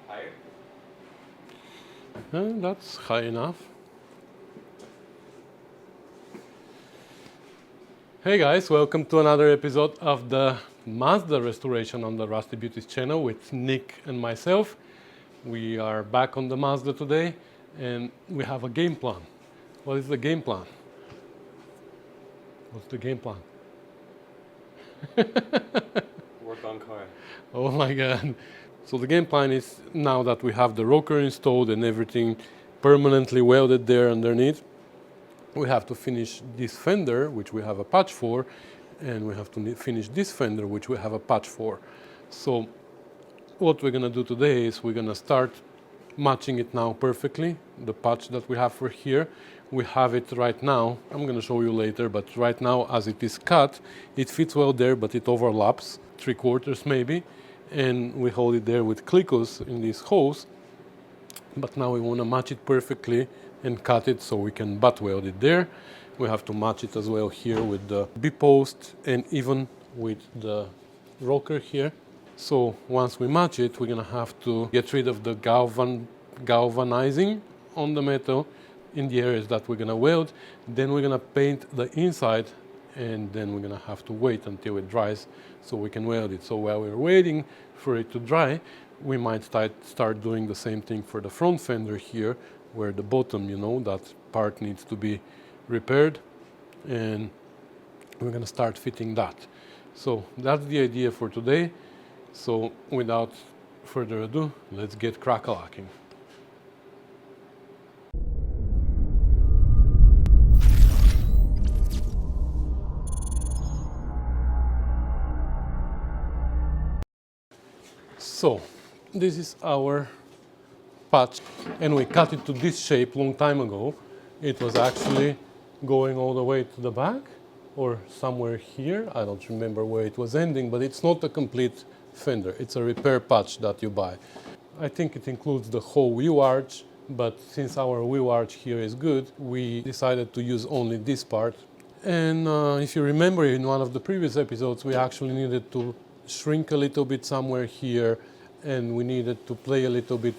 Higher? That's high enough. Hey guys, welcome to another episode of the Mazda restoration on the Rusty Beauties channel with Nick and myself. We are back on the Mazda today and we have a game plan. What is the game plan? What's the game plan? Work on car. Oh my god. So the game plan is, now that we have the rocker installed and everything permanently welded there underneath, we have to finish this fender, which we have a patch for, and we have to finish this fender, which we have a patch for. So what we're gonna do today is we're gonna start matching it now perfectly, the patch that we have for here. We have it right now, I'm gonna show you later, but right now as it is cut, it fits well there, but it overlaps, 3/4 maybe, and we hold it there with clicos in these holes. But now we wanna match it perfectly and cut it so we can butt weld it there. We have to match it as well here with the B-post and even with the rocker here. So once we match it, we're gonna have to get rid of the galvanizing on the metal in the areas that we're gonna weld. Then we're gonna paint the inside, and then we're gonna have to wait until it dries so we can weld it. So while we're waiting for it to dry, we might start doing the same thing for the front fender here, where the bottom, that part needs to be repaired, and we're gonna start fitting that. So that's the idea for today. So without further ado, let's get crack-a-lacking. So this is our patch, and we cut it to this shape long time ago. It was actually going all the way to the back or somewhere here. I don't remember where it was ending, but it's not a complete fender. It's a repair patch that you buy. I think it includes the whole wheel arch, but since our wheel arch here is good, we decided to use only this part. And if you remember, in one of the previous episodes, we actually needed to shrink a little bit somewhere here, and we needed to play a little bit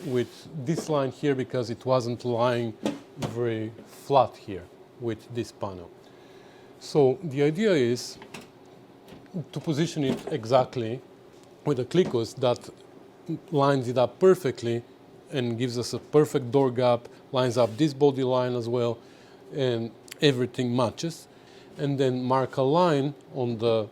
with this line here because it wasn't lying very flat here with this panel. So the idea is to position it exactly with the clicos that lines it up perfectly and gives us a perfect door gap, lines up this body line as well, and everything matches. And then mark a line on the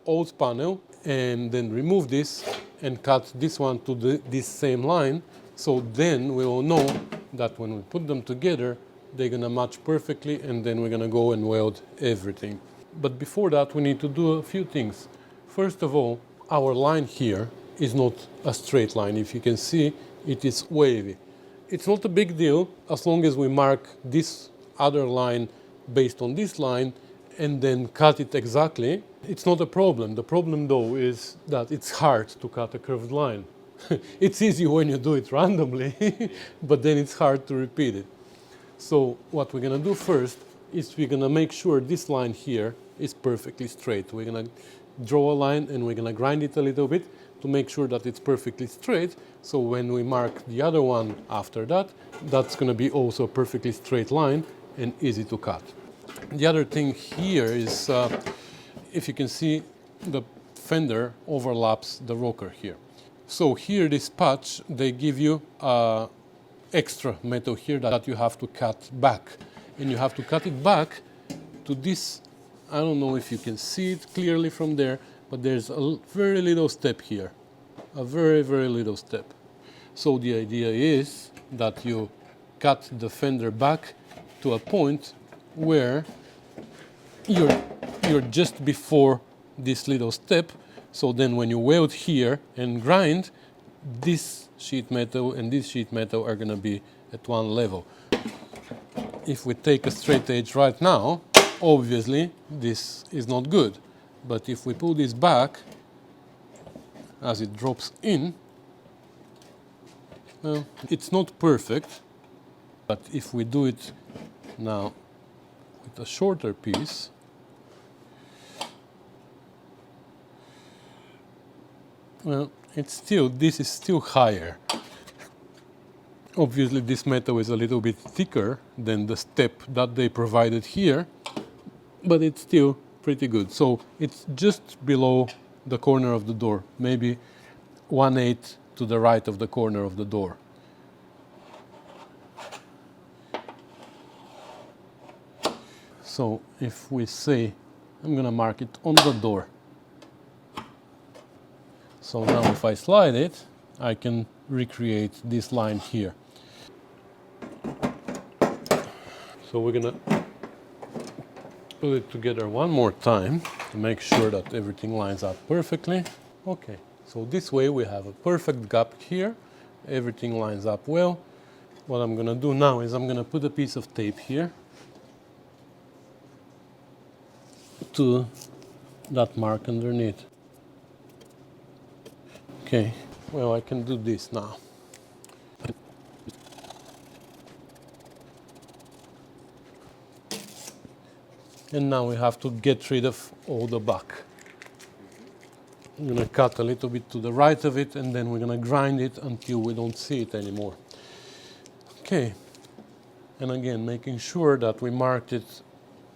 old panel and then remove this and cut this one to this same line. So then we will know that when we put them together, they're gonna match perfectly, and then we're gonna go and weld everything. But before that, we need to do a few things. First of all, our line here is not a straight line. If you can see, it is wavy. It's not a big deal as long as we mark this other line based on this line and then cut it exactly. It's not a problem. The problem though is that it's hard to cut a curved line. It's easy when you do it randomly, but then it's hard to repeat it. So what we're gonna do first is we're gonna make sure this line here is perfectly straight. We're gonna draw a line and we're gonna grind it a little bit to make sure that it's perfectly straight. So when we mark the other one after that, that's gonna be also a perfectly straight line and easy to cut. The other thing here is, if you can see, the fender overlaps the rocker here. So here, this patch, they give you extra metal here that you have to cut back. And you have to cut it back to this, I don't know if you can see it clearly from there, but there's a very little step here. A very, very little step. So the idea is that you cut the fender back to a point where you're just before this little step. So then when you weld here and grind, this sheet metal and this sheet metal are gonna be at one level. If we take a straight edge right now, obviously this is not good. But if we pull this back, as it drops in, well, it's not perfect, but if we do it now with a shorter piece, well, this is still higher. Obviously this metal is a little bit thicker than the step that they provided here, but it's still pretty good. So it's just below the corner of the door, maybe 1/8 to the right of the corner of the door. So if we say, I'm gonna mark it on the door. So now if I slide it, I can recreate this line here. So we're gonna put it together one more time to make sure that everything lines up perfectly. Okay, so this way we have a perfect gap here. Everything lines up well. What I'm gonna do now is I'm gonna put a piece of tape here to that mark underneath. Okay, well, I can do this now. And now we have to get rid of all the buck. I'm gonna cut a little bit to the right of it, and then we're gonna grind it until we don't see it anymore. Okay, and again, making sure that we marked it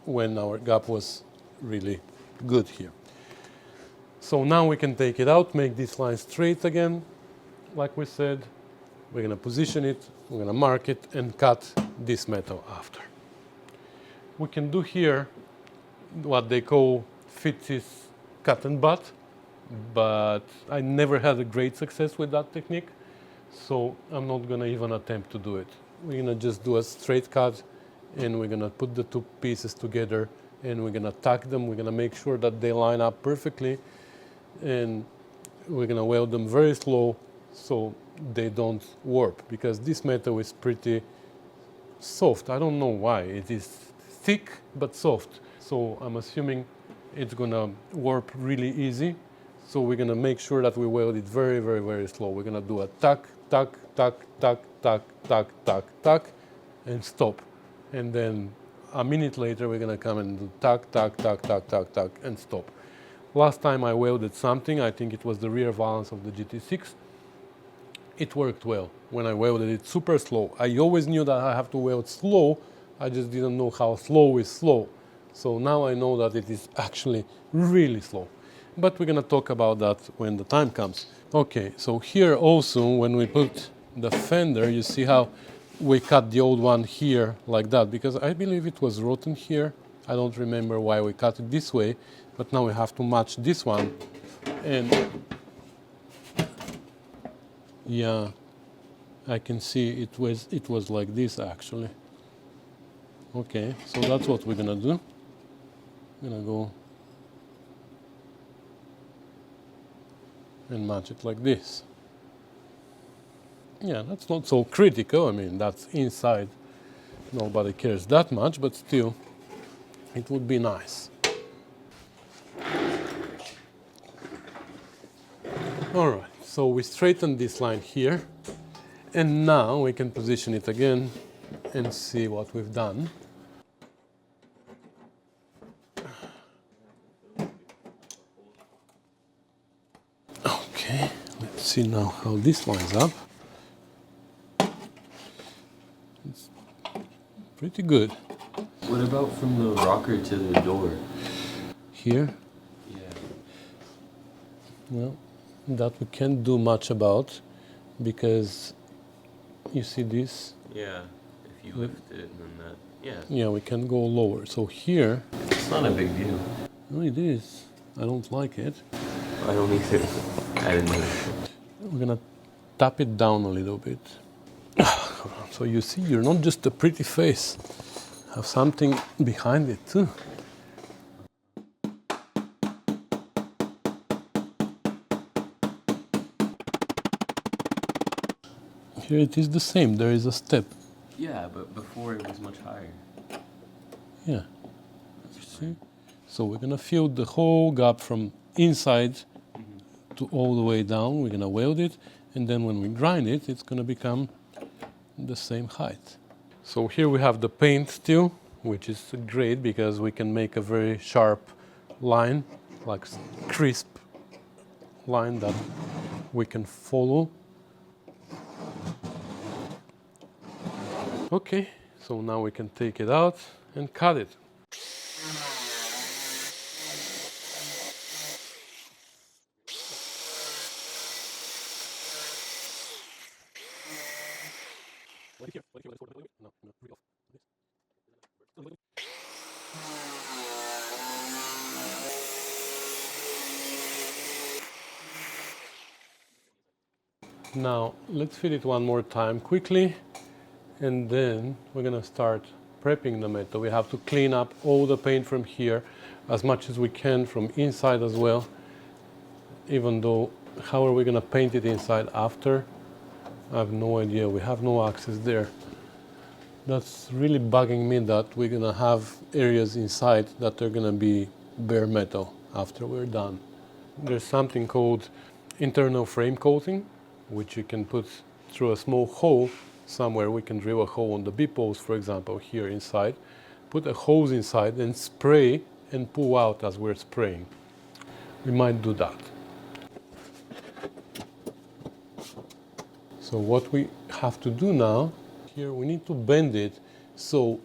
when our gap was really good here. So now we can take it out, make this line straight again, like we said. We're gonna position it, we're gonna mark it, and cut this metal after. We can do here what they call Fitz's cut and butt, but I never had a great success with that technique, so I'm not gonna even attempt to do it. We're gonna just do a straight cut, and we're gonna put the two pieces together, and we're gonna tack them. We're gonna make sure that they line up perfectly, and we're gonna weld them very slow so they don't warp, because this metal is pretty soft. I don't know why. It is thick but soft, so I'm assuming it's gonna warp really easy. So we're gonna make sure that we weld it very, very, very slow. We're gonna do a tack, tack, tack, tack, tack, tack, tack, tack, and stop. And then a minute later, we're gonna come and do tack, tack, tack, tack, tack, tack, and stop. Last time I welded something, I think it was the rear valance of the GT6. It worked well when I welded it super slow. I always knew that I have to weld slow, I just didn't know how slow is slow. So now I know that it is actually really slow. But we're gonna talk about that when the time comes. Okay, so here also, when we put the fender, you see how we cut the old one here like that, because I believe it was rotten here. I don't remember why we cut it this way, but now we have to match this one. And yeah, I can see it was like this actually. Okay, so that's what we're gonna do. I'm gonna go and match it like this. Yeah, that's not so critical. I mean, that's inside. Nobody cares that much, but still, it would be nice. All right, so we straightened this line here, and now we can position it again and see what we've done. Okay, let's see now how this lines up. It's pretty good. What about from the rocker to the door? Here, Yeah. well, that we can't do much about, because you see this? Yeah. If you lift it and then that. Yeah. Yeah, we can go lower. So here, It's not a big deal. no, it is. I don't like it. I don't either. I didn't know. We're gonna tap it down a little bit. So you see, you're not just a pretty face. Have something behind it too. Here it is the same. There is a step. Yeah, but before it was much higher. Yeah. You see? So we're gonna fill the whole gap from inside to all the way down. We're gonna weld it, and then when we grind it, it's gonna become the same height. So here we have the paint still, which is great because we can make a very sharp line, like crisp line that we can follow. Okay, so now we can take it out and cut it. Now let's fit it one more time quickly, and then we're gonna start prepping the metal. We have to clean up all the paint from here as much as we can from inside as well, even though how are we gonna paint it inside after? I have no idea. We have no access there. That's really bugging me that we're gonna have areas inside that are gonna be bare metal after we're done. There's something called internal frame coating, which you can put through a small hole somewhere. We can drill a hole on the B-post, for example, here inside, put a hose inside and spray and pull out as we're spraying. We might do that. So what we have to do now, here we need to bend it so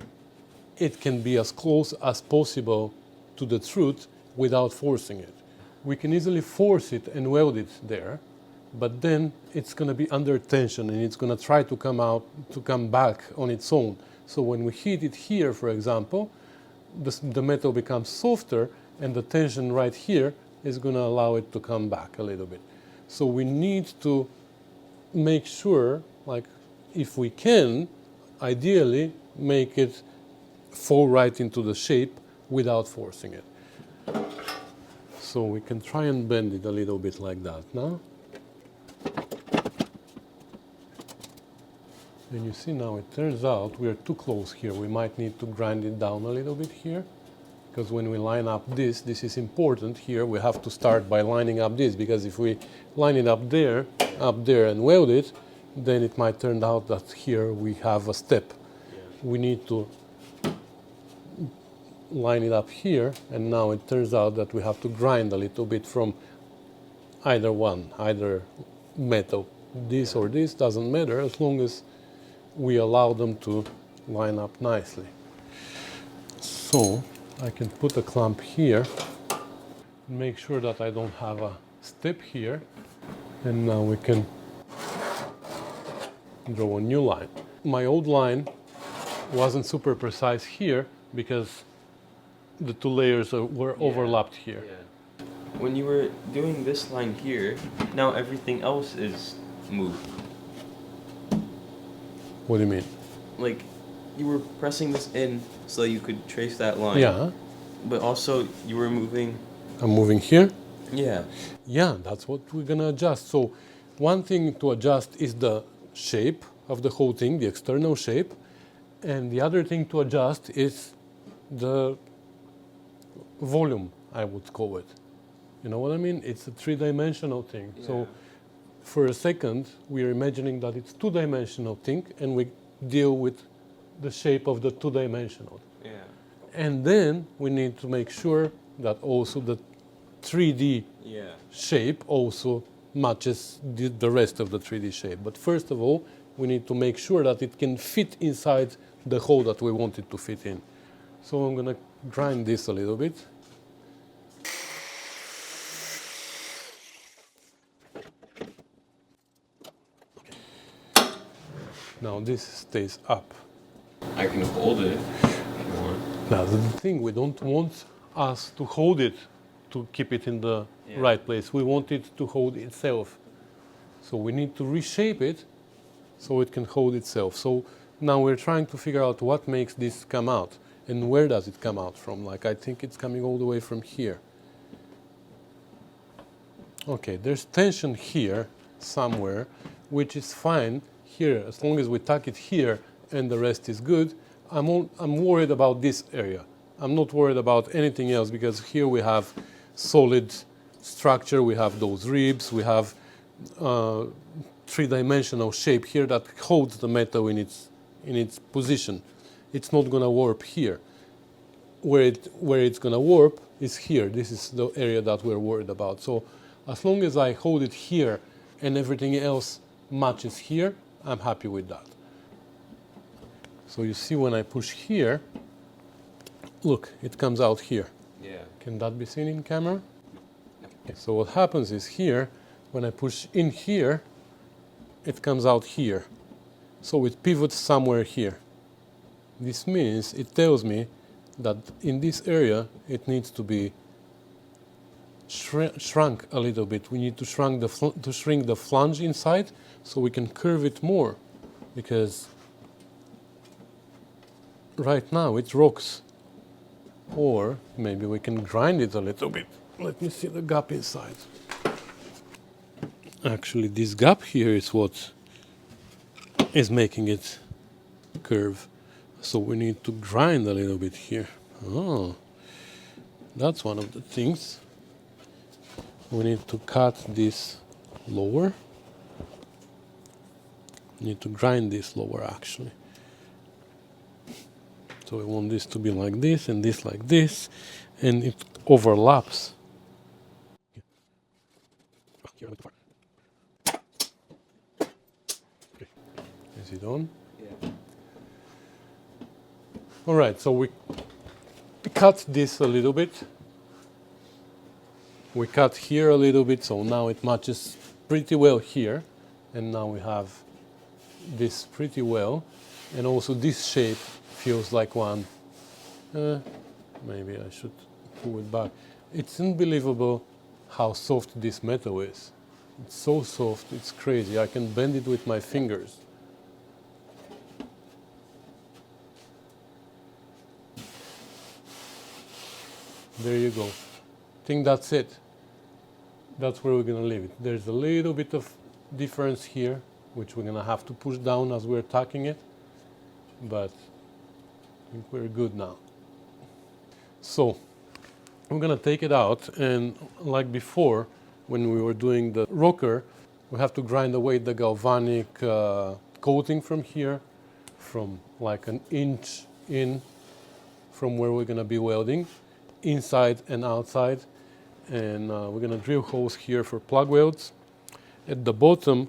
it can be as close as possible to the truth without forcing it. We can easily force it and weld it there, but then it's going to be under tension and it's going to try to come back on its own. So when we heat it here, for example, the metal becomes softer and the tension right here is going to allow it to come back a little bit. So we need to make sure, like if we can, ideally make it fall right into the shape without forcing it. So we can try and bend it a little bit like that now. And you see now it turns out we're too close here. We might need to grind it down a little bit here, because when we line up this is important here. We have to start by lining up this, because if we line it up there and weld it, then it might turn out that here we have a step. Yeah. We need to line it up here, and now it turns out that we have to grind a little bit from either metal. This or this doesn't matter as long as we allow them to line up nicely. So I can put a clamp here, make sure that I don't have a step here, and now we can draw a new line. My old line wasn't super precise here because the two layers were overlapped here. Yeah. When you were doing this line here, now everything else is moved. What do you mean? Like, you were pressing this in so you could trace that line. Yeah. But also, you were moving. I'm moving here. Yeah. Yeah, that's what we're gonna adjust. So one thing to adjust is the shape of the whole thing, the external shape. And the other thing to adjust is the volume, I would call it. You know what I mean? It's a three-dimensional thing. Yeah. So for a second, we're imagining that it's two-dimensional thing, and we deal with the shape of the two-dimensional. Yeah. And then we need to make sure that also the 3D shape also matches the rest of the 3D shape. But first of all, we need to make sure that it can fit inside the hole that we want it to fit in. So I'm going to grind this a little bit. Now this stays up. I can hold it if you want. Now the thing, we don't want us to hold it to keep it in the right place. We want it to hold itself. So we need to reshape it so it can hold itself. So now we're trying to figure out what makes this come out and where does it come out from. Like I think it's coming all the way from here. Okay, there's tension here somewhere, which is fine here as long as we tuck it here and the rest is good. I'm worried about this area. I'm not worried about anything else because here we have solid structure, we have those ribs, we have three-dimensional shape here that holds the metal in its position. It's not going to warp here. Where it's going to warp is here. This is the area that we're worried about. So as long as I hold it here and everything else matches here, I'm happy with that. So you see when I push here, look, it comes out here. Yeah. Can that be seen in camera? Okay, so what happens is here, when I push in here, it comes out here. So it pivots somewhere here. This means, it tells me that in this area, it needs to be shrunk a little bit. We need to shrink the flange inside so we can curve it more, because right now it rocks. Or maybe we can grind it a little bit. Let me see the gap inside. Actually, this gap here is what is making it curve. So we need to grind a little bit here. Oh, that's one of the things. We need to cut this lower. Need to grind this lower actually. So we want this to be like this and this like this, and it overlaps. Is it on? Yeah. All right, so we cut this a little bit. We cut here a little bit, so now it matches pretty well here. And now we have this pretty well. And also this shape feels like one. Maybe I should pull it back. It's unbelievable how soft this metal is. It's so soft, it's crazy. I can bend it with my fingers. There you go. I think that's it. That's where we're going to leave it. There's a little bit of difference here, which we're going to have to push down as we're tacking it. But I think we're good now. So we're going to take it out, and like before, when we were doing the rocker, we have to grind away the galvanic coating from here, from like an inch in from where we're going to be welding, inside and outside. And we're going to drill holes here for plug welds. At the bottom,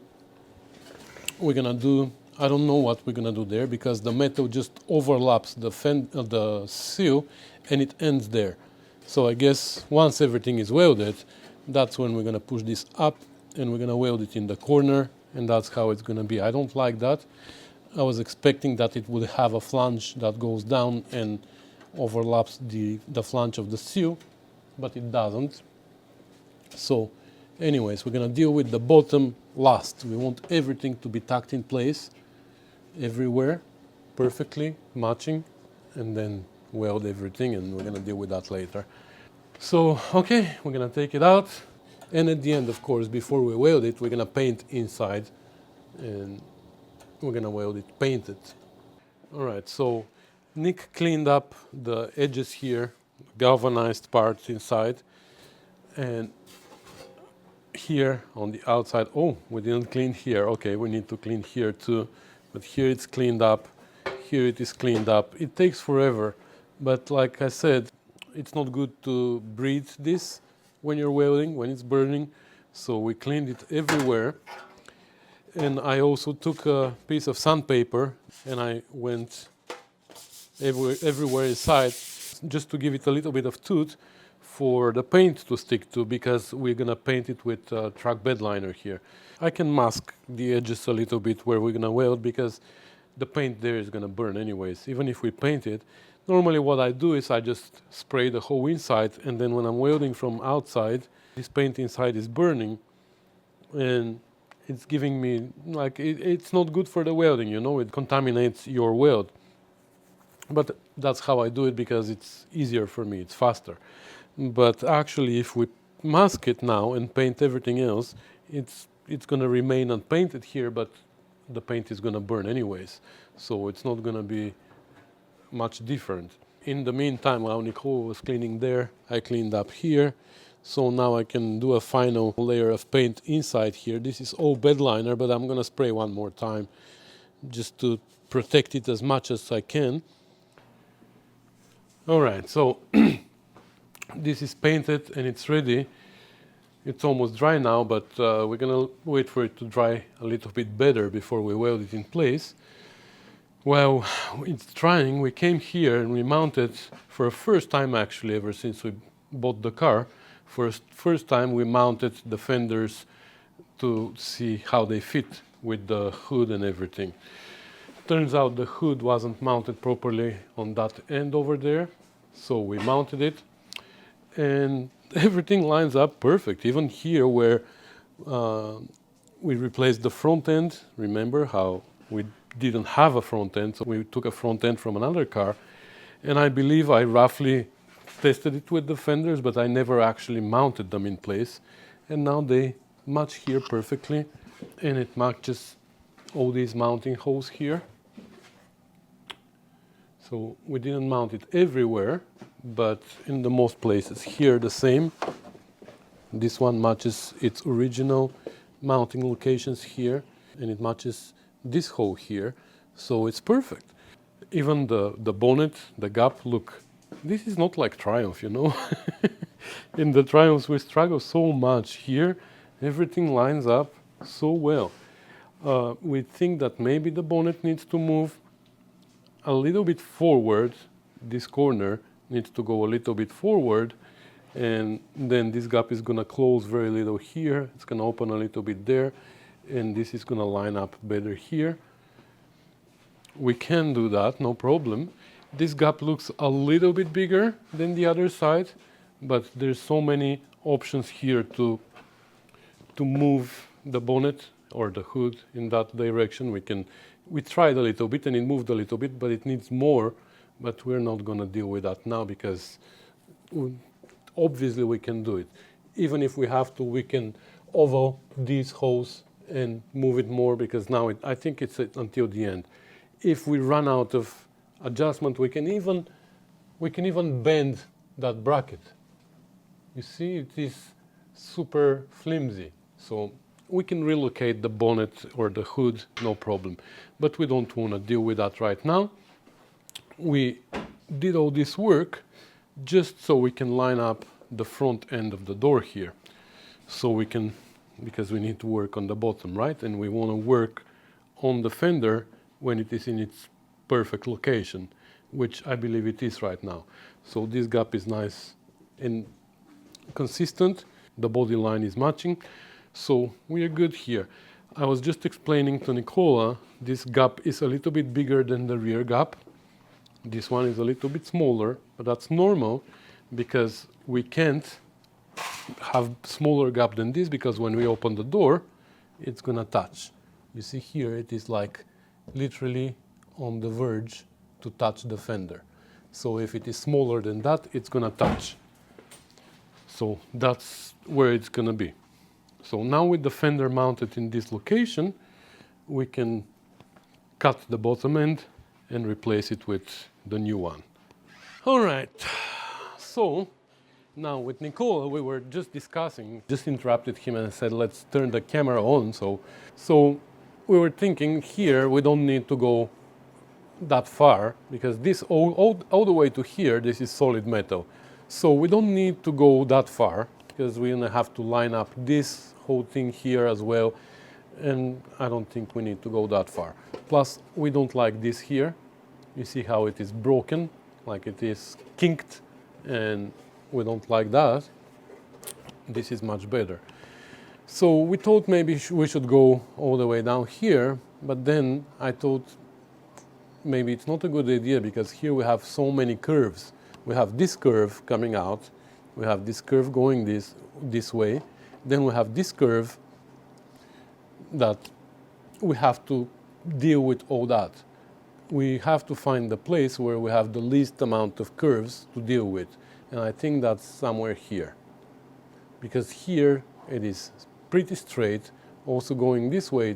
we're going to do, I don't know what we're going to do there, because the metal just overlaps the seal and it ends there. So I guess once everything is welded, that's when we're going to push this up and we're going to weld it in the corner, and that's how it's going to be. I don't like that. I was expecting that it would have a flange that goes down and overlaps the flange of the seal, but it doesn't. So anyways, we're going to deal with the bottom last. We want everything to be tacked in place everywhere, perfectly matching, and then weld everything, and we're going to deal with that later. So, okay, we're going to take it out, and at the end, of course, before we weld it, we're going to paint inside, and we're going to weld it painted. All right, so Nick cleaned up the edges here, galvanized parts inside, and here on the outside, oh, we didn't clean here. Okay, we need to clean here too, but here it's cleaned up, here it is cleaned up. It takes forever, but like I said, it's not good to breathe this when you're welding, when it's burning, so we cleaned it everywhere. And I also took a piece of sandpaper and I went everywhere inside, just to give it a little bit of tooth for the paint to stick to, because we're gonna paint it with truck bed liner here. I can mask the edges a little bit where we're gonna weld, because the paint there is gonna burn anyways, even if we paint it. Normally what I do is I just spray the whole inside, and then when I'm welding from outside, this paint inside is burning, and it's giving me, like, it's not good for the welding, you know, it contaminates your weld. But that's how I do it, because it's easier for me, it's faster. But actually, if we mask it now and paint everything else, it's going to remain unpainted here, but the paint is going to burn anyways. So it's not going to be much different. In the meantime, while Nicole was cleaning there, I cleaned up here. So now I can do a final layer of paint inside here. This is all bed liner, but I'm going to spray one more time just to protect it as much as I can. All right, so this is painted and it's ready. It's almost dry now, but we're going to wait for it to dry a little bit better before we weld it in place. Well, it's trying. We came here and we mounted for the first time actually ever since we bought the car. First time we mounted the fenders to see how they fit with the hood and everything. Turns out the hood wasn't mounted properly on that end over there, so we mounted it and everything lines up perfect. Even here where we replaced the front end, remember how we didn't have a front end, so we took a front end from another car, and I believe I roughly tested it with the fenders, but I never actually mounted them in place, and now they match here perfectly, and it matches all these mounting holes here. So we didn't mount it everywhere, but in the most places. Here the same. This one matches its original mounting locations here, and it matches this hole here, so it's perfect. Even the bonnet, the gap, look, this is not like Triumph, you know. In the Triumphs we struggle so much. Here everything lines up so well. We think that maybe the bonnet needs to move a little bit forward. This corner needs to go a little bit forward, and then this gap is going to close very little here. It's going to open a little bit there, and this is going to line up better here. We can do that, no problem. This gap looks a little bit bigger than the other side, but there's so many options here to move the bonnet or the hood in that direction. We tried a little bit and it moved a little bit, but it needs more, but we're not going to deal with that now because obviously we can do it. Even if we have to, we can oval these holes and move it more, because now I think it's until the end. If we run out of adjustment, we can even bend that bracket. You see, it is super flimsy, so we can relocate the bonnet or the hood, no problem. But we don't want to deal with that right now. We did all this work just so we can line up the front end of the door here. So we can, because we need to work on the bottom, right? And we want to work on the fender when it is in its perfect location, which I believe it is right now. So this gap is nice and consistent. The body line is matching. So we are good here. I was just explaining to Nicola, this gap is a little bit bigger than the rear gap. This one is a little bit smaller, but that's normal because we can't have smaller gap than this, because when we open the door, it's gonna touch. You see here, it is like literally on the verge to touch the fender. So if it is smaller than that, it's gonna touch. So that's where it's gonna be. So now with the fender mounted in this location, we can cut the bottom end and replace it with the new one. All right, so now with Nicola, we were just discussing, just interrupted him and said, let's turn the camera on. So we were thinking here, we don't need to go that far, because this all the way to here, this is solid metal. So we don't need to go that far, because we're gonna have to line up this whole thing here as well, and I don't think we need to go that far. Plus, we don't like this here. You see how it is broken, like it is kinked, and we don't like that. This is much better. So we thought maybe we should go all the way down here, but then I thought maybe it's not a good idea, because here we have so many curves. We have this curve coming out, we have this curve going this way, then we have this curve that we have to deal with all that. We have to find the place where we have the least amount of curves to deal with, and I think that's somewhere here, because here it is pretty straight. Also going this way,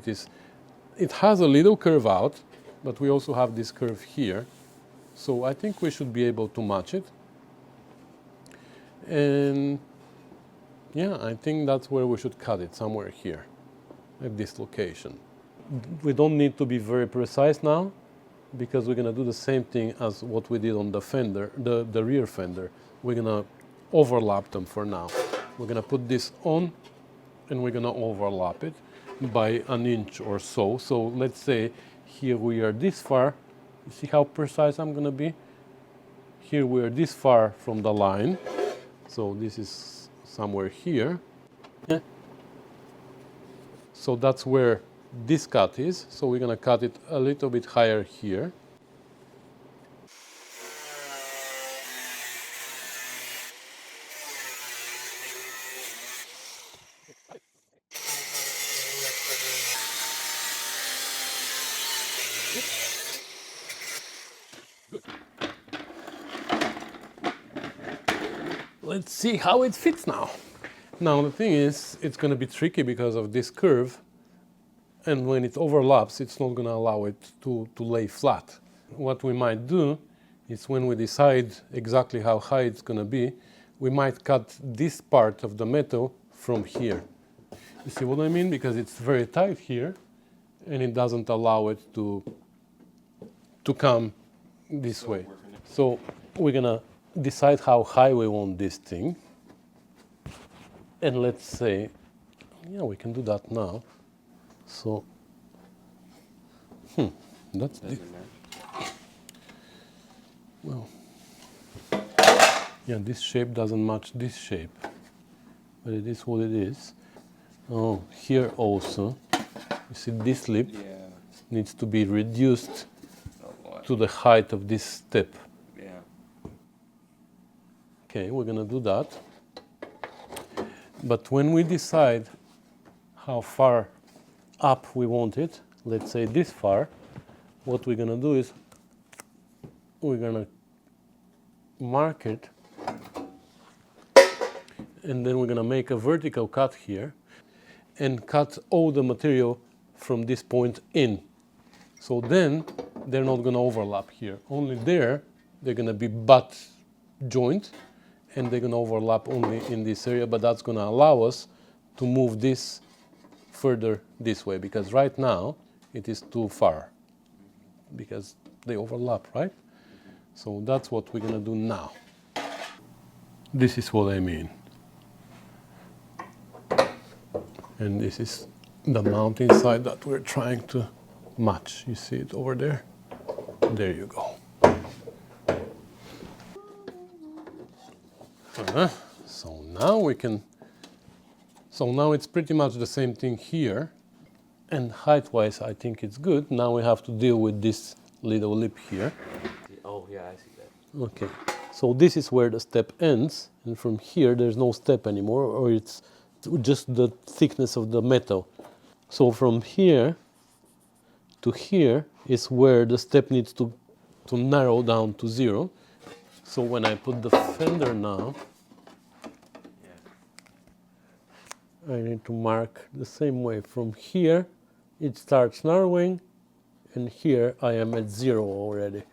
it has a little curve out, but we also have this curve here. So I think we should be able to match it. And yeah, I think that's where we should cut it, somewhere here, at this location. We don't need to be very precise now, because we're gonna do the same thing as what we did on the fender, the rear fender. We're gonna overlap them for now. We're gonna put this on, and we're gonna overlap it by an inch or so. So let's say here we are this far, see how precise I'm gonna be? Here we're this far from the line, so this is somewhere here. Yeah. So that's where this cut is, so we're gonna cut it a little bit higher here. Let's see how it fits now. Now the thing is, it's going to be tricky because of this curve, and when it overlaps, it's not going to allow it to lay flat. What we might do is, when we decide exactly how high it's going to be, we might cut this part of the metal from here. You see what I mean? Because it's very tight here, and it doesn't allow it to come this way. So we're going to decide how high we want this thing. And let's say, yeah, we can do that now. So, that's well, yeah, this shape doesn't match this shape, but it is what it is. Oh, here also, you see this lip needs to be reduced to the height of this step. Yeah. Okay, we're gonna do that. But when we decide how far up we want it, let's say this far, what we're gonna do is we're gonna mark it, and then we're gonna make a vertical cut here and cut all the material from this point in. So then they're not gonna overlap here. Only there they're gonna be butt joint, and they're going to overlap only in this area, but that's going to allow us to move this further this way, because right now it is too far because they overlap, right? So that's what we're going to do now. This is what I mean. And this is the mounting side that we're trying to match. You see it over there? There you go. So now we can, so now it's pretty much the same thing here, and height-wise I think it's good. Now we have to deal with this little lip here. Oh yeah, I see that. Okay, so this is where the step ends, and from here there's no step anymore, or it's just the thickness of the metal. So from here to here is where the step needs to narrow down to 0. So when I put the fender now, I need to mark the same way. From here it starts narrowing, and here I am at 0 already.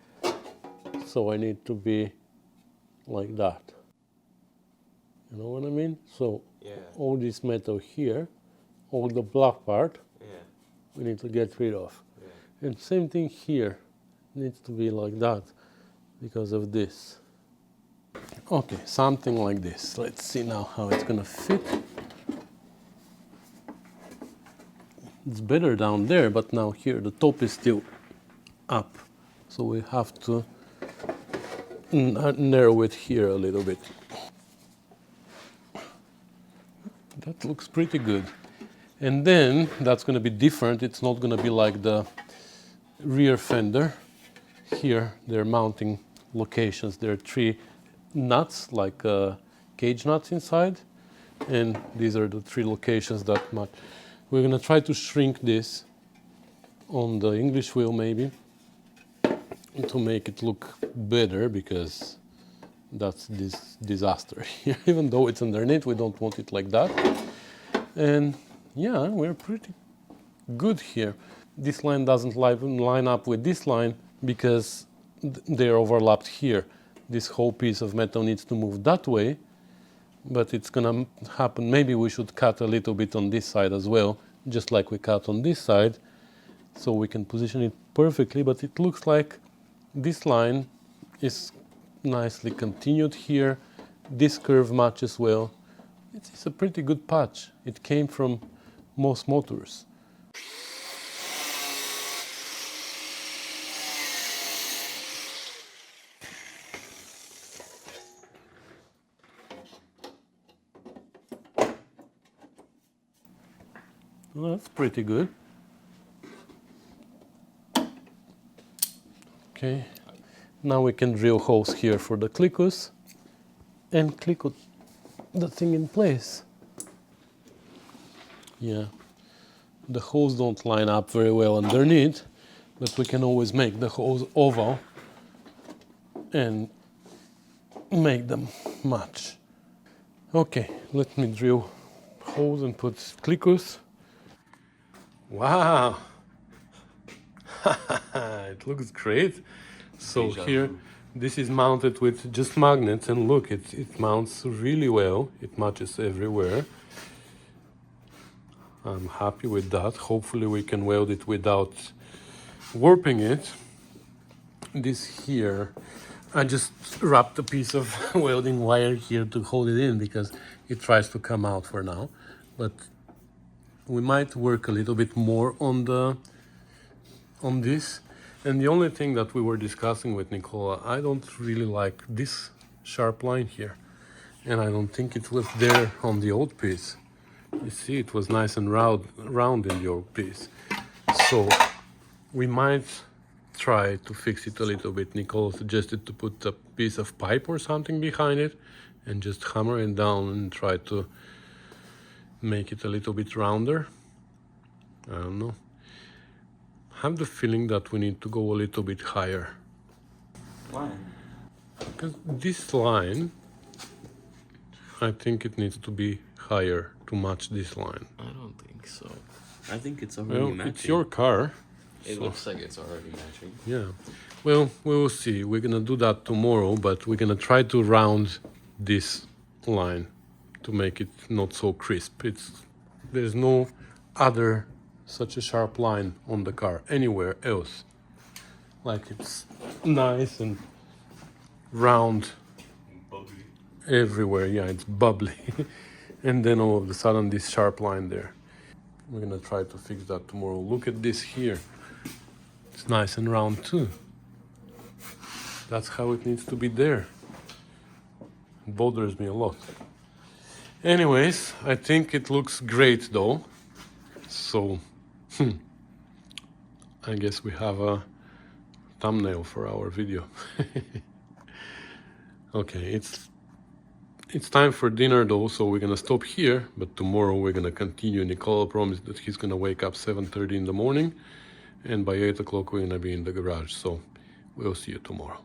So I need to be like that. You know what I mean? So all this metal here, all the black part, we need to get rid of. And same thing here, needs to be like that because of this. Okay, something like this. Let's see now how it's gonna fit. It's better down there, but now here the top is still up. So we have to narrow it here a little bit. That looks pretty good. And then that's going to be different. It's not going to be like the rear fender. Here they're mounting locations. There are 3 nuts, like cage nuts inside. And these are the 3 locations that match. We're going to try to shrink this on the English wheel maybe to make it look better, because that's this disaster here. Even though it's underneath, we don't want it like that. And yeah, we're pretty good here. This line doesn't line up with this line because they're overlapped here. This whole piece of metal needs to move that way, but it's gonna happen. Maybe we should cut a little bit on this side as well, just like we cut on this side, so we can position it perfectly. But it looks like this line is nicely continued here. This curve matches well. It's a pretty good patch. It came from most motors. Well, that's pretty good. Okay, now we can drill holes here for the clickus and click the thing in place. Yeah, the holes don't line up very well underneath, but we can always make the holes oval and make them match. Okay, let me drill holes and put clickus. Wow, it looks great. So here, this is mounted with just magnets, and look, it mounts really well. It matches everywhere. I'm happy with that. Hopefully we can weld it without warping it. This here, I just wrapped a piece of welding wire here to hold it in because it tries to come out for now. But we might work a little bit more on this. And the only thing that we were discussing with Nicola, I don't really like this sharp line here. And I don't think it was there on the old piece. You see, it was nice and round in the old piece. So we might try to fix it a little bit. Nicole suggested to put a piece of pipe or something behind it and just hammer it down and try to make it a little bit rounder. I don't know. I have the feeling that we need to go a little bit higher. Why? Because this line, I think it needs to be higher to match this line. I don't think so. I think it's already Well, matching. it's your car. It so- looks like it's already matching. Yeah. Well, we will see. We're gonna do that tomorrow, but we're gonna try to round this line to make it not so crisp. There's no other such a sharp line on the car anywhere else. Like it's nice and round everywhere. Yeah, it's bubbly. And then all of a sudden this sharp line there. We're gonna try to fix that tomorrow. Look at this here. It's nice and round too. That's how it needs to be there. It bothers me a lot. Anyways, I think it looks great though. So, I guess we have a thumbnail for our video. Okay, it's time for dinner though, so we're gonna stop here, but tomorrow we're gonna continue. Nicola promised that he's gonna wake up 7:30 in the morning, and by 8 o'clock we're gonna be in the garage, so we'll see you tomorrow.